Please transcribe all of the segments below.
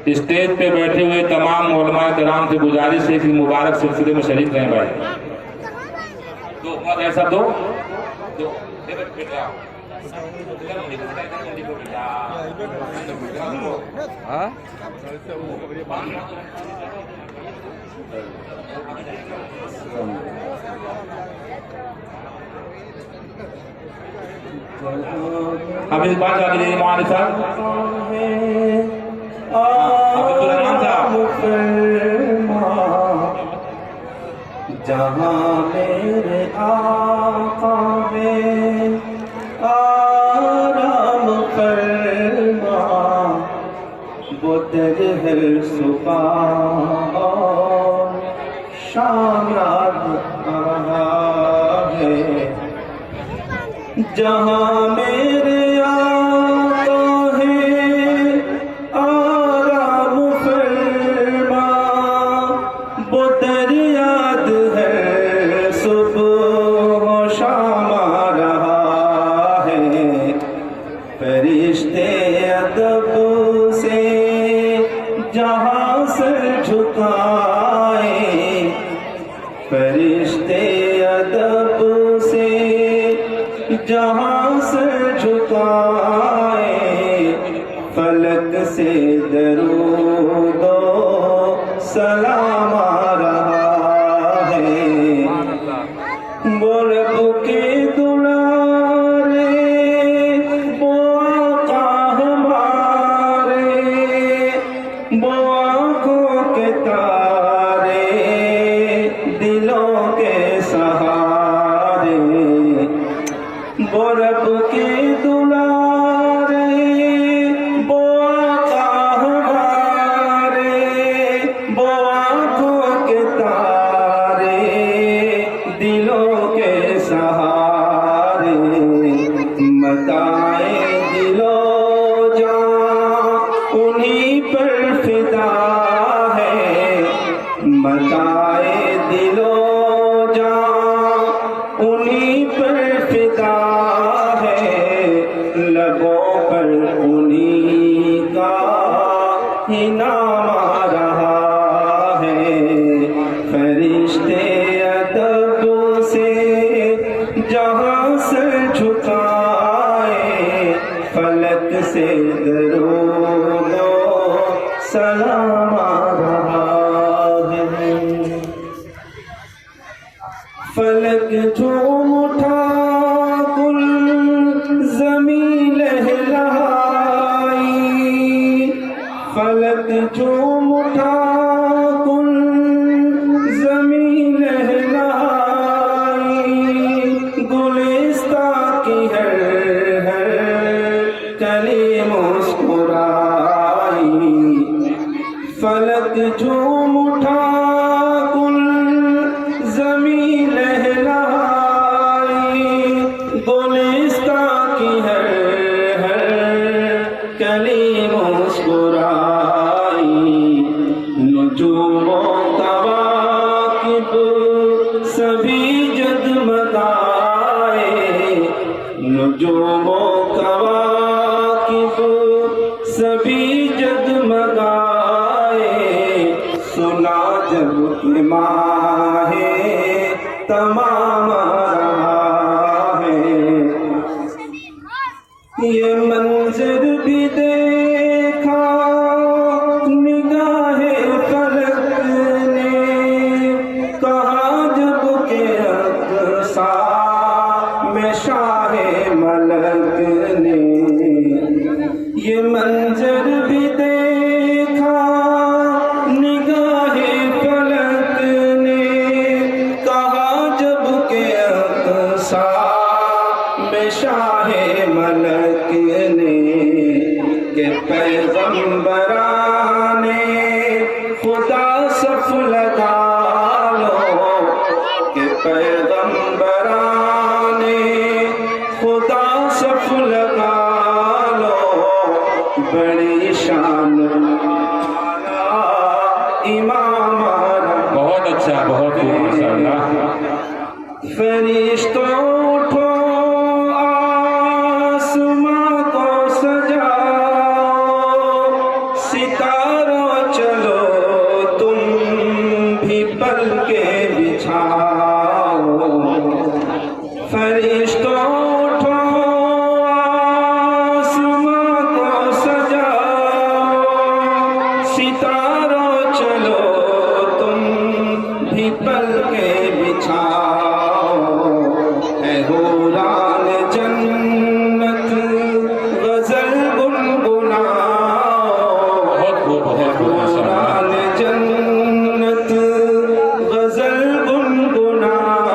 Stage پہ بیٹھے ہوئے تمام علماء کرام سے گزارش ہے کہ مبارک سلسلے میں شریک رہیں بھائی. دو ایسا دو اب اس بات کا بھی مولانا صاحب جہاں میرے آقا میں آرام فرما وہ در ہے صبح اور شام یاد آ ہے جہاں میرے جہاں سے جھکائے فلک سے درود و سلام آ رہا ہے وہ رب کے دلارے وہ آقا ہمارے وہ آنکھوں کے تارے دلوں کے سہارے وہ رب کے دلارے وہ آقا ہمارے وہ آنکھوں کے تارے دلوں کے سہارے متائے دل و جان انہی پر فدا ہے متائے دل و جان انہی پر فدا لبوں پر انہی کا ہی نام آ رہا ہے فرشتے ادب سے جہاں سر جھکائے فلک سے درود و سلام آ رہا ہے فلک جھوم اٹھا زمین لہلائی فلک جھوم اٹھا کل زمین لہلائی گلستاں کی ہر کلی مسکرائی فلک جھوم اٹھا کل زمین لہلائی گلستاں کی ہر کلی مسکرائی نجوم و کواکب سبھی جگمگائے نجوم و کواکب سبھی جگمگائے سنا جب ماہ تمام یہ منظر بھی دیکھا نگاہ فلک نے کہا جب کہ اقصی میں شاہ ملک نے یہ منظر بھی دیکھا نگاہ فلک نے کہا جب کہ اقصی میں شاہ ملک نے کہ پیغمبران خدا صف لگا لو کہ پیغمبران خدا صف لگا لو بڑی شان امام بہت اچھا بہت ماشاء اللہ فرشتوں اٹھو آسماں کو سجاؤ، ستاروں چلو تم بھی پل کے بچھاؤ، فرشتوں اٹھو آسماں کو سجاؤ، ستاروں چلو تم بھی پل کے بچھاؤ، اے حوران جنت غزل گنگناؤ، بہت خوب بہت خوب ماشاء اللہ حوران جنت غزل گنگناؤ،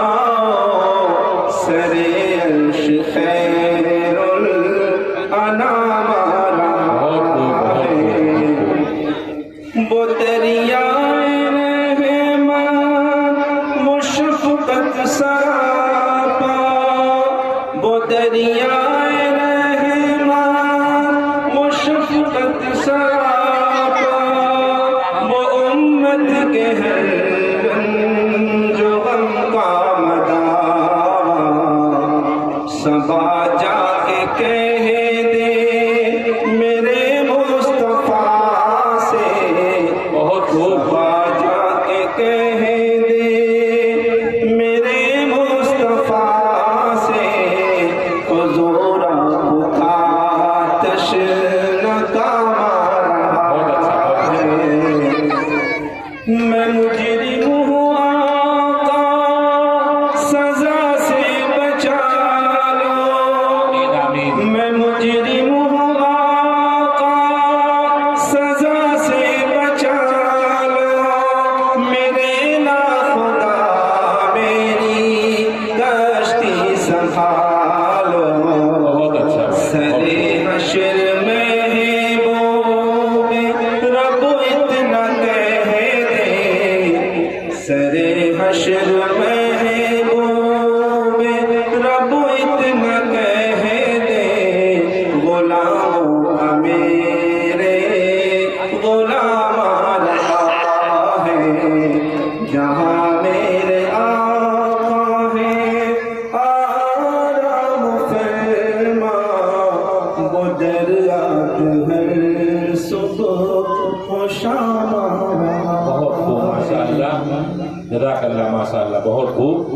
سرے عرش خیر الانام آ رہا ہے، وہ دریائے رحمت مشفقت سراپا، وہ دریائے رحمت مشفقت سراپا، وہ امت کے ہر رنج و غم کا مداوا، صبا جا کے کہہ دے میرے مصطفیٰ سے، بہت خوب صبا جا کے کہہ دے میرے مصطفیٰ سے، حضور آپ کا تشنہ بہت اچھا بہت اچھا میں مجرم ہوں آقا سزا سے بچا لو، آمین آمین میں مجرم ہوں آقا سزا سے بچا لو، میرے ناخدا میری کشتی سنبھالو، بہت اچھا سرے حشر میں ہے وہ رب اتنا کہہ دے، سرے حشر میں ہے وہ رب اتنا کہہ دے، غلاموں میرے غلام آ رہا ہے، جہاں میرے آقا ہے آرام فرما، وہ دریات ہر صبح و شام آ رہا ہے۔ بہت خوب ماشاء اللہ جزاک اللہ ماشاء اللہ بہت خوب